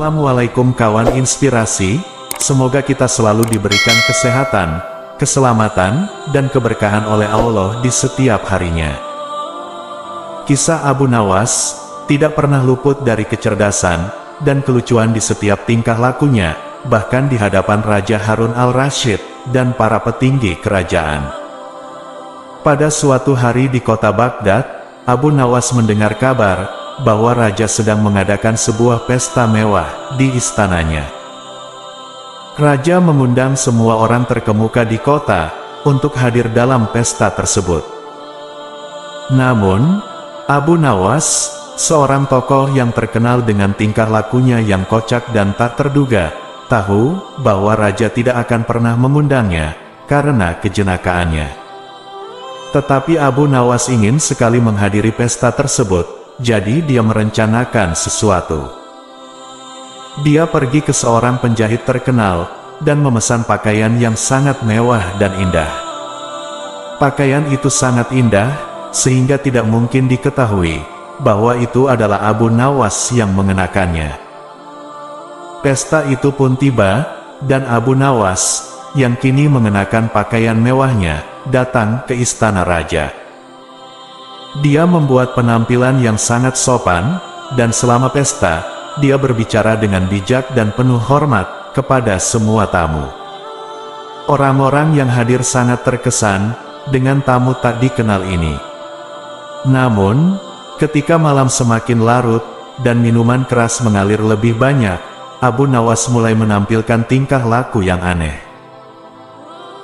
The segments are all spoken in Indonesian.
Assalamualaikum kawan inspirasi, semoga kita selalu diberikan kesehatan, keselamatan, dan keberkahan oleh Allah di setiap harinya. Kisah Abu Nawas tidak pernah luput dari kecerdasan dan kelucuan di setiap tingkah lakunya, bahkan di hadapan Raja Harun al-Rasyid dan para petinggi kerajaan. Pada suatu hari di kota Baghdad, Abu Nawas mendengar kabar bahwa raja sedang mengadakan sebuah pesta mewah di istananya. Raja mengundang semua orang terkemuka di kota untuk hadir dalam pesta tersebut. Namun, Abu Nawas, seorang tokoh yang terkenal dengan tingkah lakunya yang kocak dan tak terduga, tahu bahwa raja tidak akan pernah mengundangnya karena kejenakaannya. Tetapi Abu Nawas ingin sekali menghadiri pesta tersebut. Jadi dia merencanakan sesuatu. Dia pergi ke seorang penjahit terkenal, dan memesan pakaian yang sangat mewah dan indah. Pakaian itu sangat indah, sehingga tidak mungkin diketahui, bahwa itu adalah Abu Nawas yang mengenakannya. Pesta itu pun tiba, dan Abu Nawas, yang kini mengenakan pakaian mewahnya, datang ke istana raja. Dia membuat penampilan yang sangat sopan, dan selama pesta, dia berbicara dengan bijak dan penuh hormat kepada semua tamu. Orang-orang yang hadir sangat terkesan dengan tamu tak dikenal ini. Namun, ketika malam semakin larut, dan minuman keras mengalir lebih banyak, Abu Nawas mulai menampilkan tingkah laku yang aneh.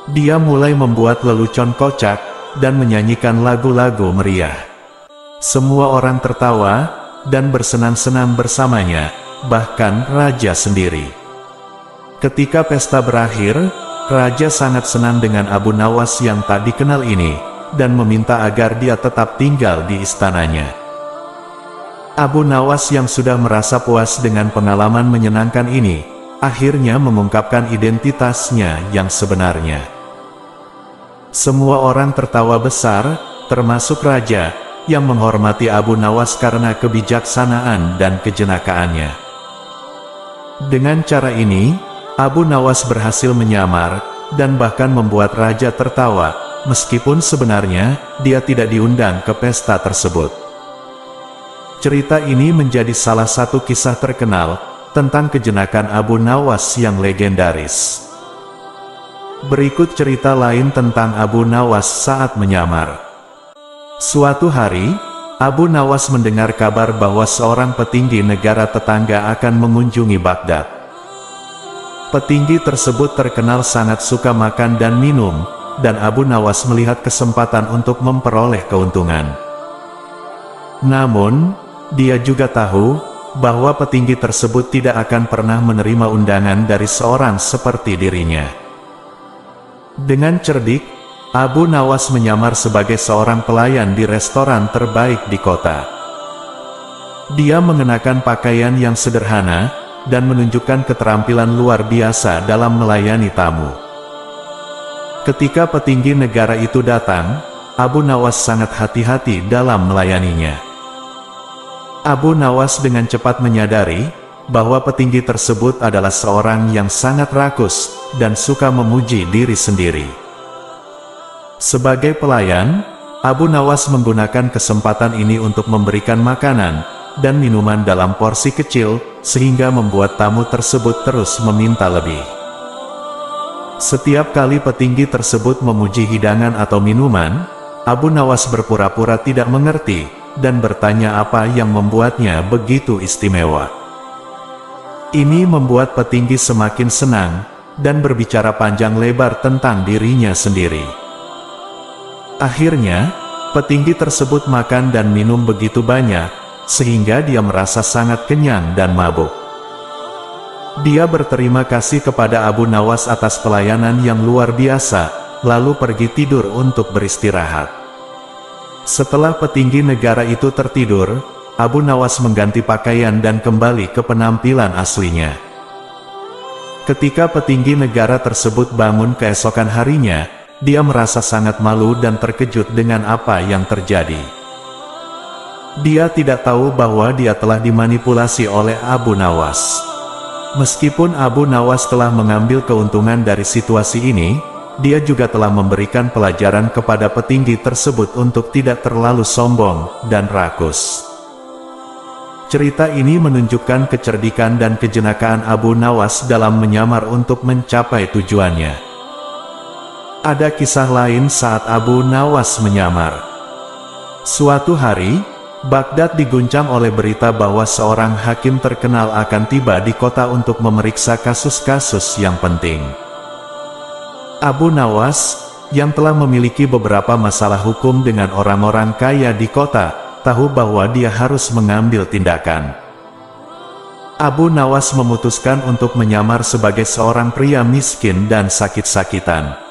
Dia mulai membuat lelucon kocak, dan menyanyikan lagu-lagu meriah. Semua orang tertawa, dan bersenang-senang bersamanya, bahkan raja sendiri. Ketika pesta berakhir, raja sangat senang dengan Abu Nawas yang tak dikenal ini, dan meminta agar dia tetap tinggal di istananya. Abu Nawas yang sudah merasa puas dengan pengalaman menyenangkan ini, akhirnya mengungkapkan identitasnya yang sebenarnya. Semua orang tertawa besar, termasuk raja, yang menghormati Abu Nawas karena kebijaksanaan dan kejenakaannya. Dengan cara ini, Abu Nawas berhasil menyamar, dan bahkan membuat raja tertawa, meskipun sebenarnya, dia tidak diundang ke pesta tersebut. Cerita ini menjadi salah satu kisah terkenal, tentang kejenakaan Abu Nawas yang legendaris. Berikut cerita lain tentang Abu Nawas saat menyamar. Suatu hari, Abu Nawas mendengar kabar bahwa seorang petinggi negara tetangga akan mengunjungi Baghdad. Petinggi tersebut terkenal sangat suka makan dan minum, dan Abu Nawas melihat kesempatan untuk memperoleh keuntungan. Namun, dia juga tahu bahwa petinggi tersebut tidak akan pernah menerima undangan dari seorang seperti dirinya. Dengan cerdik, Abu Nawas menyamar sebagai seorang pelayan di restoran terbaik di kota. Dia mengenakan pakaian yang sederhana, dan menunjukkan keterampilan luar biasa dalam melayani tamu. Ketika petinggi negara itu datang, Abu Nawas sangat hati-hati dalam melayaninya. Abu Nawas dengan cepat menyadari bahwa petinggi tersebut adalah seorang yang sangat rakus, dan suka memuji diri sendiri. Sebagai pelayan, Abu Nawas menggunakan kesempatan ini untuk memberikan makanan, dan minuman dalam porsi kecil, sehingga membuat tamu tersebut terus meminta lebih. Setiap kali petinggi tersebut memuji hidangan atau minuman, Abu Nawas berpura-pura tidak mengerti, dan bertanya apa yang membuatnya begitu istimewa. Ini membuat petinggi semakin senang, dan berbicara panjang lebar tentang dirinya sendiri. Akhirnya, petinggi tersebut makan dan minum begitu banyak, sehingga dia merasa sangat kenyang dan mabuk. Dia berterima kasih kepada Abu Nawas atas pelayanan yang luar biasa, lalu pergi tidur untuk beristirahat. Setelah petinggi negara itu tertidur, Abu Nawas mengganti pakaian dan kembali ke penampilan aslinya. Ketika petinggi negara tersebut bangun keesokan harinya, dia merasa sangat malu dan terkejut dengan apa yang terjadi. Dia tidak tahu bahwa dia telah dimanipulasi oleh Abu Nawas. Meskipun Abu Nawas telah mengambil keuntungan dari situasi ini, dia juga telah memberikan pelajaran kepada petinggi tersebut untuk tidak terlalu sombong dan rakus. Cerita ini menunjukkan kecerdikan dan kejenakaan Abu Nawas dalam menyamar untuk mencapai tujuannya. Ada kisah lain saat Abu Nawas menyamar. Suatu hari, Baghdad diguncang oleh berita bahwa seorang hakim terkenal akan tiba di kota untuk memeriksa kasus-kasus yang penting. Abu Nawas, yang telah memiliki beberapa masalah hukum dengan orang-orang kaya di kota, tahu bahwa dia harus mengambil tindakan. Abu Nawas memutuskan untuk menyamar sebagai seorang pria miskin dan sakit-sakitan.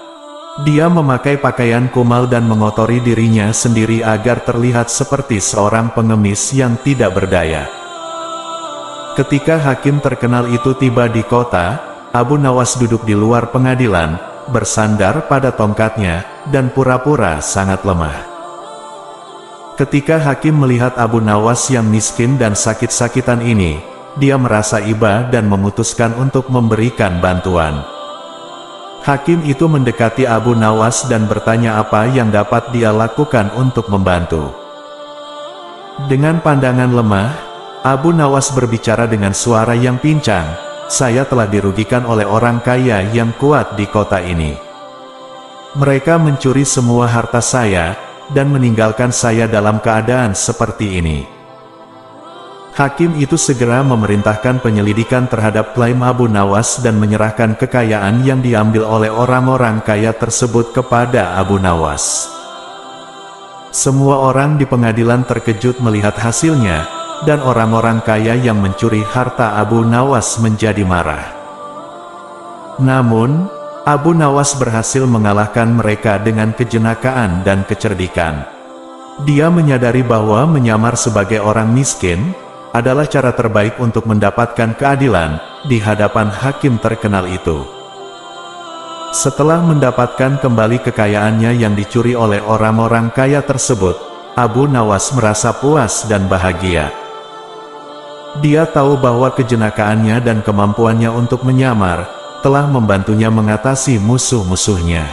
Dia memakai pakaian kumal dan mengotori dirinya sendiri agar terlihat seperti seorang pengemis yang tidak berdaya. Ketika hakim terkenal itu tiba di kota, Abu Nawas duduk di luar pengadilan, bersandar pada tongkatnya, dan pura-pura sangat lemah. Ketika hakim melihat Abu Nawas yang miskin dan sakit-sakitan ini, dia merasa iba dan memutuskan untuk memberikan bantuan. Hakim itu mendekati Abu Nawas dan bertanya apa yang dapat dia lakukan untuk membantu. Dengan pandangan lemah, Abu Nawas berbicara dengan suara yang pincang, "Saya telah dirugikan oleh orang kaya yang kuat di kota ini. Mereka mencuri semua harta saya, dan meninggalkan saya dalam keadaan seperti ini." Hakim itu segera memerintahkan penyelidikan terhadap klaim Abu Nawas dan menyerahkan kekayaan yang diambil oleh orang-orang kaya tersebut kepada Abu Nawas. Semua orang di pengadilan terkejut melihat hasilnya, dan orang-orang kaya yang mencuri harta Abu Nawas menjadi marah. Namun, Abu Nawas berhasil mengalahkan mereka dengan kejenakaan dan kecerdikan. Dia menyadari bahwa menyamar sebagai orang miskin adalah cara terbaik untuk mendapatkan keadilan di hadapan hakim terkenal itu. Setelah mendapatkan kembali kekayaannya yang dicuri oleh orang-orang kaya tersebut, Abu Nawas merasa puas dan bahagia. Dia tahu bahwa kejenakaannya dan kemampuannya untuk menyamar telah membantunya mengatasi musuh-musuhnya.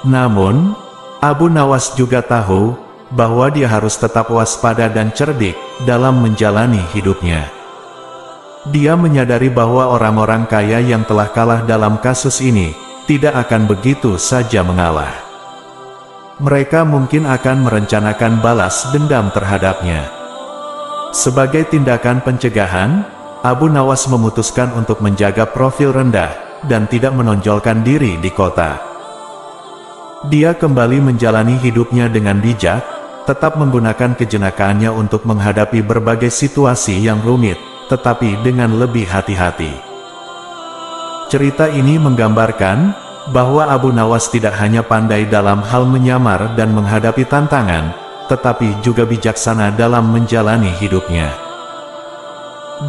Namun, Abu Nawas juga tahu bahwa dia harus tetap waspada dan cerdik dalam menjalani hidupnya. Dia menyadari bahwa orang-orang kaya yang telah kalah dalam kasus ini tidak akan begitu saja mengalah. Mereka mungkin akan merencanakan balas dendam terhadapnya. Sebagai tindakan pencegahan, Abu Nawas memutuskan untuk menjaga profil rendah dan tidak menonjolkan diri di kota. Dia kembali menjalani hidupnya dengan bijak, tetap menggunakan kejenakaannya untuk menghadapi berbagai situasi yang rumit, tetapi dengan lebih hati-hati. Cerita ini menggambarkan bahwa Abu Nawas tidak hanya pandai dalam hal menyamar dan menghadapi tantangan, tetapi juga bijaksana dalam menjalani hidupnya.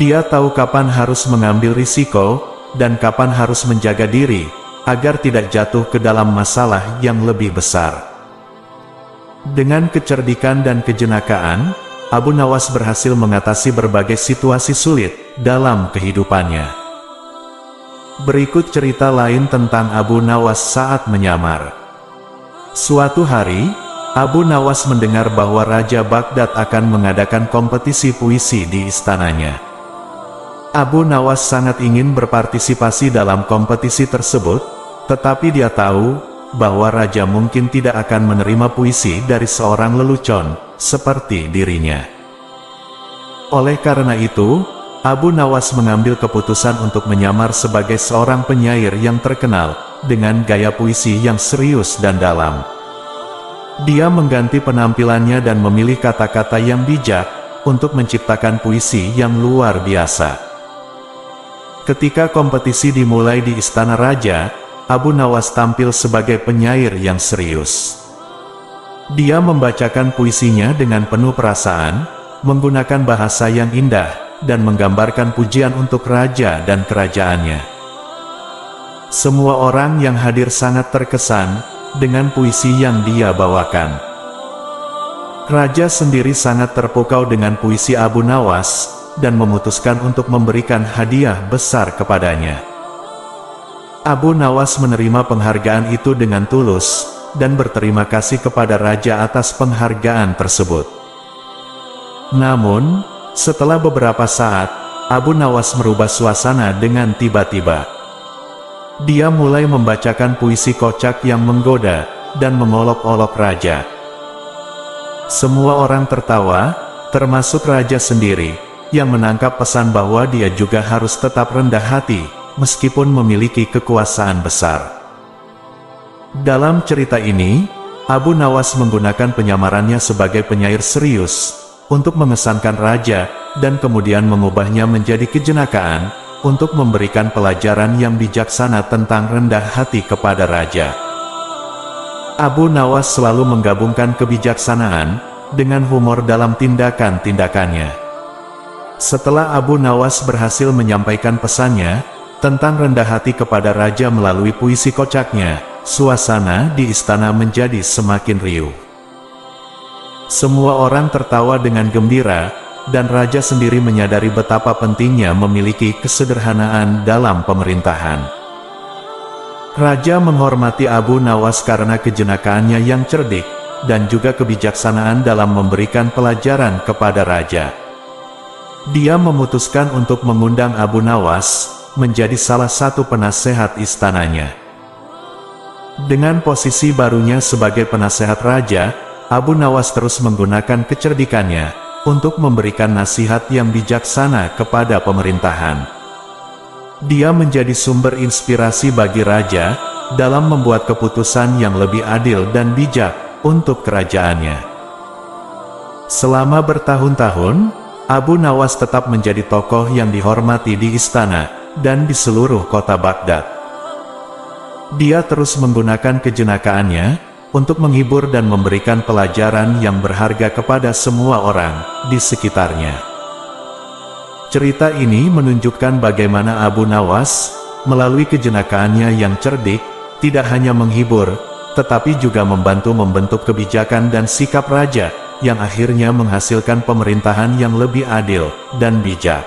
Dia tahu kapan harus mengambil risiko, dan kapan harus menjaga diri, agar tidak jatuh ke dalam masalah yang lebih besar. Dengan kecerdikan dan kejenakaan, Abu Nawas berhasil mengatasi berbagai situasi sulit dalam kehidupannya. Berikut cerita lain tentang Abu Nawas saat menyamar. Suatu hari, Abu Nawas mendengar bahwa Raja Baghdad akan mengadakan kompetisi puisi di istananya. Abu Nawas sangat ingin berpartisipasi dalam kompetisi tersebut, tetapi dia tahu bahwa raja mungkin tidak akan menerima puisi dari seorang lelucon seperti dirinya. Oleh karena itu, Abu Nawas mengambil keputusan untuk menyamar sebagai seorang penyair yang terkenal, dengan gaya puisi yang serius dan dalam. Dia mengganti penampilannya dan memilih kata-kata yang bijak, untuk menciptakan puisi yang luar biasa. Ketika kompetisi dimulai di istana raja, Abu Nawas tampil sebagai penyair yang serius. Dia membacakan puisinya dengan penuh perasaan, menggunakan bahasa yang indah, dan menggambarkan pujian untuk raja dan kerajaannya. Semua orang yang hadir sangat terkesan dengan puisi yang dia bawakan. Raja sendiri sangat terpukau dengan puisi Abu Nawas, dan memutuskan untuk memberikan hadiah besar kepadanya. Abu Nawas menerima penghargaan itu dengan tulus, dan berterima kasih kepada raja atas penghargaan tersebut. Namun, setelah beberapa saat, Abu Nawas merubah suasana dengan tiba-tiba. Dia mulai membacakan puisi kocak yang menggoda, dan mengolok-olok raja. Semua orang tertawa, termasuk raja sendiri, yang menangkap pesan bahwa dia juga harus tetap rendah hati, meskipun memiliki kekuasaan besar. Dalam cerita ini, Abu Nawas menggunakan penyamarannya sebagai penyair serius, untuk mengesankan raja, dan kemudian mengubahnya menjadi kejenakaan, untuk memberikan pelajaran yang bijaksana tentang rendah hati kepada raja. Abu Nawas selalu menggabungkan kebijaksanaan dengan humor dalam tindakan-tindakannya. Setelah Abu Nawas berhasil menyampaikan pesannya tentang rendah hati kepada raja melalui puisi kocaknya, suasana di istana menjadi semakin riuh. Semua orang tertawa dengan gembira, dan raja sendiri menyadari betapa pentingnya memiliki kesederhanaan dalam pemerintahan. Raja menghormati Abu Nawas karena kejenakaannya yang cerdik, dan juga kebijaksanaan dalam memberikan pelajaran kepada raja. Dia memutuskan untuk mengundang Abu Nawas menjadi salah satu penasehat istananya. Dengan posisi barunya sebagai penasehat raja, Abu Nawas terus menggunakan kecerdikannya untuk memberikan nasihat yang bijaksana kepada pemerintahan. Dia menjadi sumber inspirasi bagi raja dalam membuat keputusan yang lebih adil dan bijak untuk kerajaannya. Selama bertahun-tahun, Abu Nawas tetap menjadi tokoh yang dihormati di istana dan di seluruh kota Baghdad. Dia terus menggunakan kejenakaannya untuk menghibur dan memberikan pelajaran yang berharga kepada semua orang di sekitarnya. Cerita ini menunjukkan bagaimana Abu Nawas, melalui kejenakaannya yang cerdik, tidak hanya menghibur, tetapi juga membantu membentuk kebijakan dan sikap raja, yang akhirnya menghasilkan pemerintahan yang lebih adil dan bijak.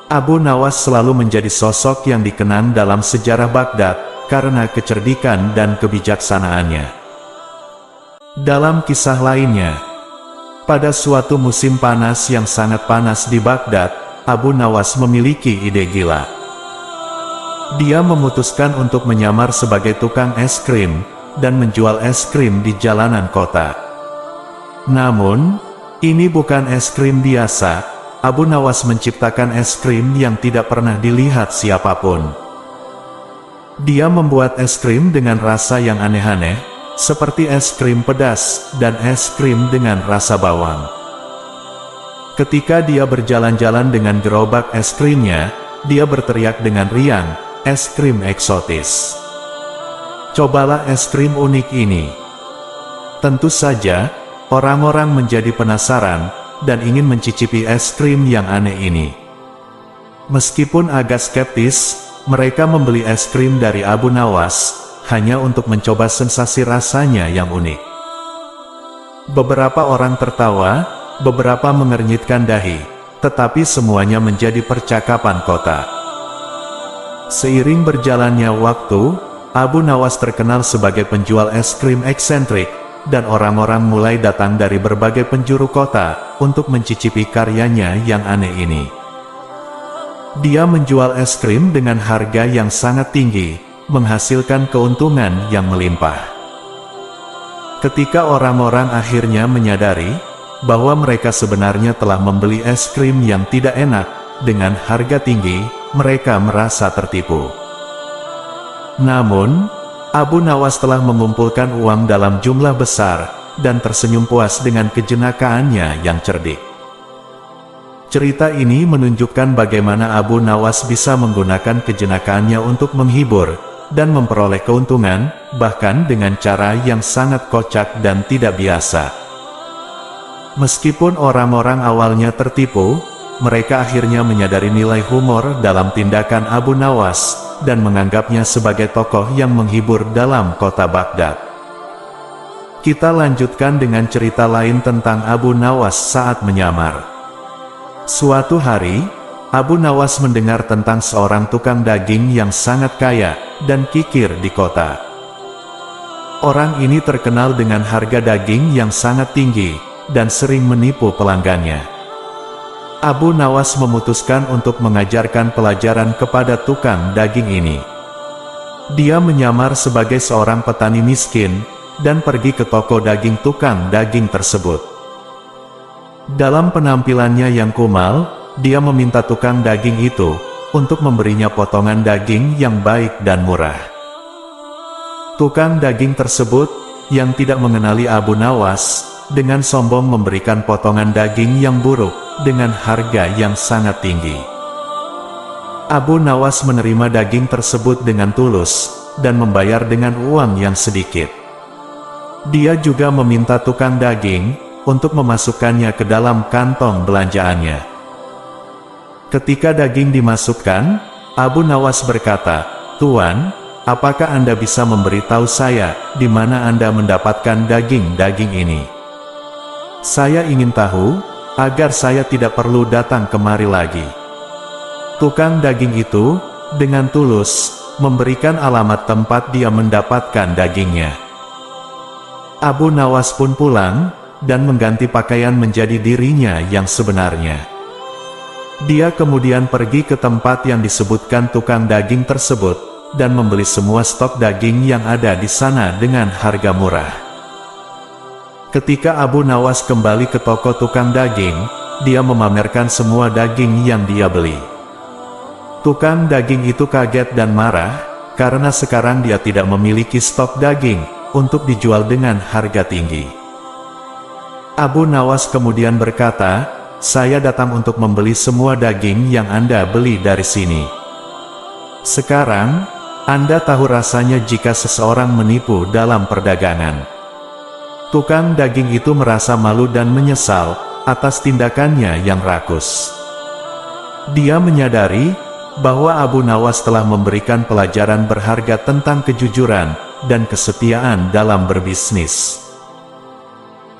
Abu Nawas selalu menjadi sosok yang dikenang dalam sejarah Baghdad, karena kecerdikan dan kebijaksanaannya. Dalam kisah lainnya, pada suatu musim panas yang sangat panas di Baghdad, Abu Nawas memiliki ide gila. Dia memutuskan untuk menyamar sebagai tukang es krim, dan menjual es krim di jalanan kota. Namun, ini bukan es krim biasa. Abu Nawas menciptakan es krim yang tidak pernah dilihat siapapun. Dia membuat es krim dengan rasa yang aneh-aneh, seperti es krim pedas, dan es krim dengan rasa bawang. Ketika dia berjalan-jalan dengan gerobak es krimnya, dia berteriak dengan riang, "Es krim eksotis. Cobalah es krim unik ini." Tentu saja, orang-orang menjadi penasaran, dan ingin mencicipi es krim yang aneh ini. Meskipun agak skeptis, mereka membeli es krim dari Abu Nawas, hanya untuk mencoba sensasi rasanya yang unik. Beberapa orang tertawa, beberapa mengernyitkan dahi, tetapi semuanya menjadi percakapan kota. Seiring berjalannya waktu, Abu Nawas terkenal sebagai penjual es krim eksentrik, dan orang-orang mulai datang dari berbagai penjuru kota, untuk mencicipi karyanya yang aneh ini. Dia menjual es krim dengan harga yang sangat tinggi, menghasilkan keuntungan yang melimpah. Ketika orang-orang akhirnya menyadari bahwa mereka sebenarnya telah membeli es krim yang tidak enak dengan harga tinggi, mereka merasa tertipu. Namun, Abu Nawas telah mengumpulkan uang dalam jumlah besar dan tersenyum puas dengan kejenakaannya yang cerdik. Cerita ini menunjukkan bagaimana Abu Nawas bisa menggunakan kejenakaannya untuk menghibur dan memperoleh keuntungan, bahkan dengan cara yang sangat kocak dan tidak biasa. Meskipun orang-orang awalnya tertipu, mereka akhirnya menyadari nilai humor dalam tindakan Abu Nawas dan menganggapnya sebagai tokoh yang menghibur dalam kota Baghdad. Kita lanjutkan dengan cerita lain tentang Abu Nawas saat menyamar. Suatu hari, Abu Nawas mendengar tentang seorang tukang daging yang sangat kaya dan kikir di kota. Orang ini terkenal dengan harga daging yang sangat tinggi dan sering menipu pelanggannya. Abu Nawas memutuskan untuk mengajarkan pelajaran kepada tukang daging ini. Dia menyamar sebagai seorang petani miskin dan pergi ke toko daging tukang daging tersebut. Dalam penampilannya yang kumal, dia meminta tukang daging itu untuk memberinya potongan daging yang baik dan murah. Tukang daging tersebut, yang tidak mengenali Abu Nawas, dengan sombong memberikan potongan daging yang buruk dengan harga yang sangat tinggi. Abu Nawas menerima daging tersebut dengan tulus dan membayar dengan uang yang sedikit. Dia juga meminta tukang daging untuk memasukkannya ke dalam kantong belanjaannya. Ketika daging dimasukkan, Abu Nawas berkata, "Tuan, apakah Anda bisa memberitahu saya di mana Anda mendapatkan daging-daging ini? Saya ingin tahu, agar saya tidak perlu datang kemari lagi." Tukang daging itu, dengan tulus, memberikan alamat tempat dia mendapatkan dagingnya. Abu Nawas pun pulang, dan mengganti pakaian menjadi dirinya yang sebenarnya. Dia kemudian pergi ke tempat yang disebutkan tukang daging tersebut, dan membeli semua stok daging yang ada di sana dengan harga murah. Ketika Abu Nawas kembali ke toko tukang daging, dia memamerkan semua daging yang dia beli. Tukang daging itu kaget dan marah, karena sekarang dia tidak memiliki stok daging untuk dijual dengan harga tinggi. Abu Nawas kemudian berkata, "Saya datang untuk membeli semua daging yang Anda beli dari sini. Sekarang, Anda tahu rasanya jika seseorang menipu dalam perdagangan." Tukang daging itu merasa malu dan menyesal atas tindakannya yang rakus. Dia menyadari bahwa Abu Nawas telah memberikan pelajaran berharga tentang kejujuran dan kesetiaan dalam berbisnis.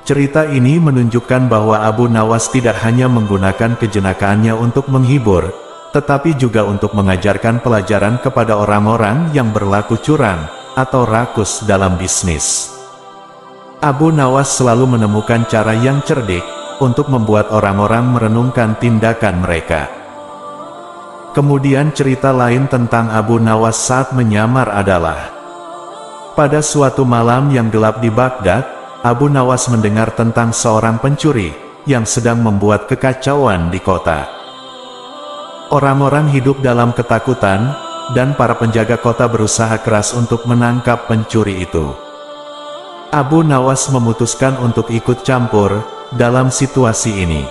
Cerita ini menunjukkan bahwa Abu Nawas tidak hanya menggunakan kejenakaannya untuk menghibur, tetapi juga untuk mengajarkan pelajaran kepada orang-orang yang berlaku curang atau rakus dalam bisnis. Abu Nawas selalu menemukan cara yang cerdik untuk membuat orang-orang merenungkan tindakan mereka. Kemudian cerita lain tentang Abu Nawas saat menyamar adalah, pada suatu malam yang gelap di Baghdad, Abu Nawas mendengar tentang seorang pencuri yang sedang membuat kekacauan di kota. Orang-orang hidup dalam ketakutan, dan para penjaga kota berusaha keras untuk menangkap pencuri itu. Abu Nawas memutuskan untuk ikut campur dalam situasi ini.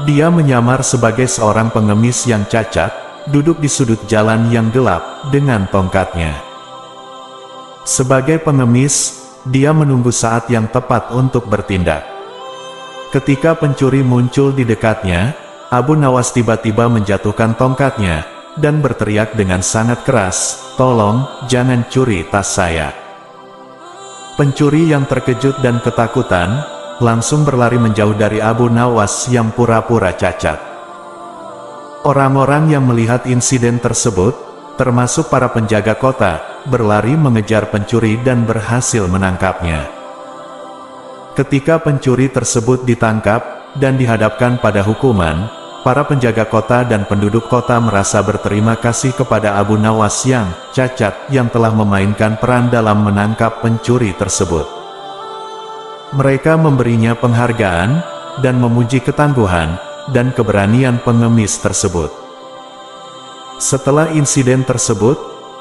Dia menyamar sebagai seorang pengemis yang cacat, duduk di sudut jalan yang gelap dengan tongkatnya. Sebagai pengemis, dia menunggu saat yang tepat untuk bertindak. Ketika pencuri muncul di dekatnya, Abu Nawas tiba-tiba menjatuhkan tongkatnya, dan berteriak dengan sangat keras, "Tolong, jangan curi tas saya." Pencuri yang terkejut dan ketakutan, langsung berlari menjauh dari Abu Nawas yang pura-pura cacat. Orang-orang yang melihat insiden tersebut, termasuk para penjaga kota, berlari mengejar pencuri dan berhasil menangkapnya. Ketika pencuri tersebut ditangkap dan dihadapkan pada hukuman, para penjaga kota dan penduduk kota merasa berterima kasih kepada Abu Nawas yang cacat yang telah memainkan peran dalam menangkap pencuri tersebut. Mereka memberinya penghargaan dan memuji ketangguhan dan keberanian pengemis tersebut. Setelah insiden tersebut,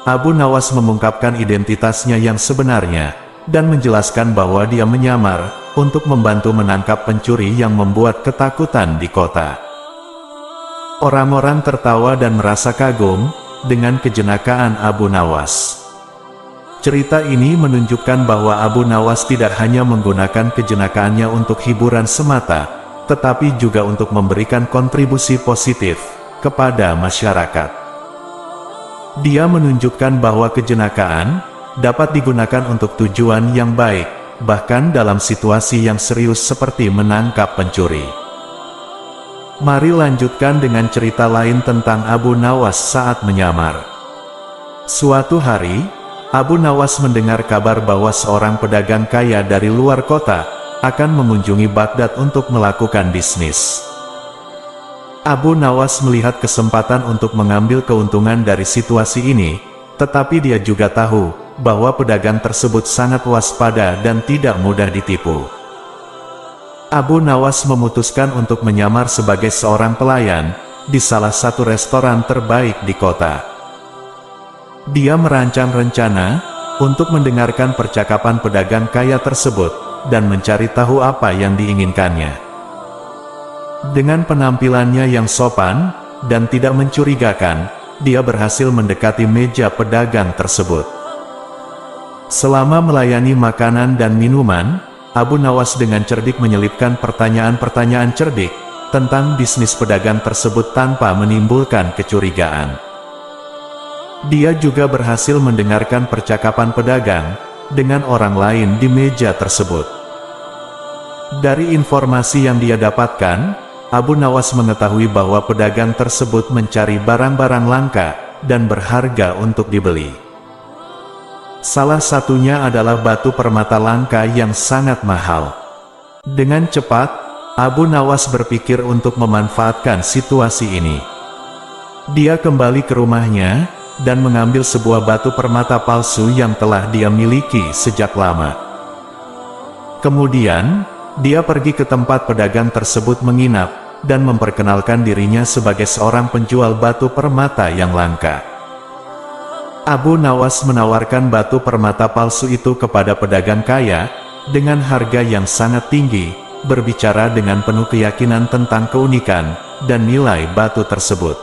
Abu Nawas mengungkapkan identitasnya yang sebenarnya, dan menjelaskan bahwa dia menyamar untuk membantu menangkap pencuri yang membuat ketakutan di kota. Orang-orang tertawa dan merasa kagum dengan kejenakaan Abu Nawas. Cerita ini menunjukkan bahwa Abu Nawas tidak hanya menggunakan kejenakaannya untuk hiburan semata, tetapi juga untuk memberikan kontribusi positif kepada masyarakat. Dia menunjukkan bahwa kejenakaan dapat digunakan untuk tujuan yang baik, bahkan dalam situasi yang serius seperti menangkap pencuri. Mari lanjutkan dengan cerita lain tentang Abu Nawas saat menyamar. Suatu hari, Abu Nawas mendengar kabar bahwa seorang pedagang kaya dari luar kota akan mengunjungi Baghdad untuk melakukan bisnis. Abu Nawas melihat kesempatan untuk mengambil keuntungan dari situasi ini, tetapi dia juga tahu bahwa pedagang tersebut sangat waspada dan tidak mudah ditipu. Abu Nawas memutuskan untuk menyamar sebagai seorang pelayan di salah satu restoran terbaik di kota. Dia merancang rencana untuk mendengarkan percakapan pedagang kaya tersebut dan mencari tahu apa yang diinginkannya. Dengan penampilannya yang sopan dan tidak mencurigakan, dia berhasil mendekati meja pedagang tersebut. Selama melayani makanan dan minuman, Abu Nawas dengan cerdik menyelipkan pertanyaan-pertanyaan cerdik tentang bisnis pedagang tersebut tanpa menimbulkan kecurigaan. Dia juga berhasil mendengarkan percakapan pedagang dengan orang lain di meja tersebut. Dari informasi yang dia dapatkan, Abu Nawas mengetahui bahwa pedagang tersebut mencari barang-barang langka dan berharga untuk dibeli. Salah satunya adalah batu permata langka yang sangat mahal. Dengan cepat, Abu Nawas berpikir untuk memanfaatkan situasi ini. Dia kembali ke rumahnya dan mengambil sebuah batu permata palsu yang telah dia miliki sejak lama. Kemudian, dia pergi ke tempat pedagang tersebut menginap dan memperkenalkan dirinya sebagai seorang penjual batu permata yang langka. Abu Nawas menawarkan batu permata palsu itu kepada pedagang kaya dengan harga yang sangat tinggi, berbicara dengan penuh keyakinan tentang keunikan dan nilai batu tersebut.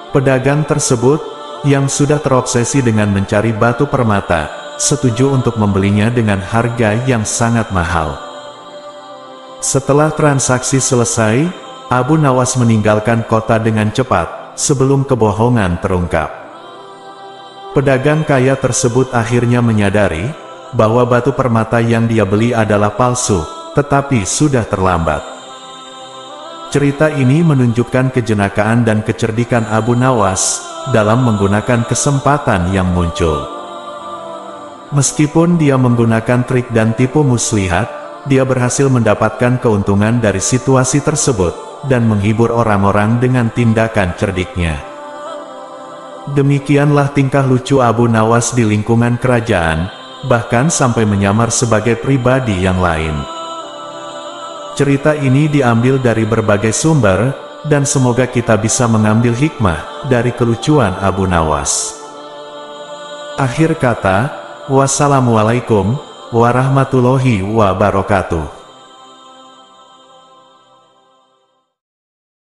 Pedagang tersebut, yang sudah terobsesi dengan mencari batu permata, setuju untuk membelinya dengan harga yang sangat mahal. Setelah transaksi selesai, Abu Nawas meninggalkan kota dengan cepat sebelum kebohongan terungkap. Pedagang kaya tersebut akhirnya menyadari bahwa batu permata yang dia beli adalah palsu, tetapi sudah terlambat. Cerita ini menunjukkan kejenakaan dan kecerdikan Abu Nawas dalam menggunakan kesempatan yang muncul. Meskipun dia menggunakan trik dan tipu muslihat, dia berhasil mendapatkan keuntungan dari situasi tersebut dan menghibur orang-orang dengan tindakan cerdiknya. Demikianlah tingkah lucu Abu Nawas di lingkungan kerajaan, bahkan sampai menyamar sebagai pribadi yang lain. Cerita ini diambil dari berbagai sumber, dan semoga kita bisa mengambil hikmah dari kelucuan Abu Nawas. Akhir kata, wassalamualaikum warahmatullahi wabarakatuh.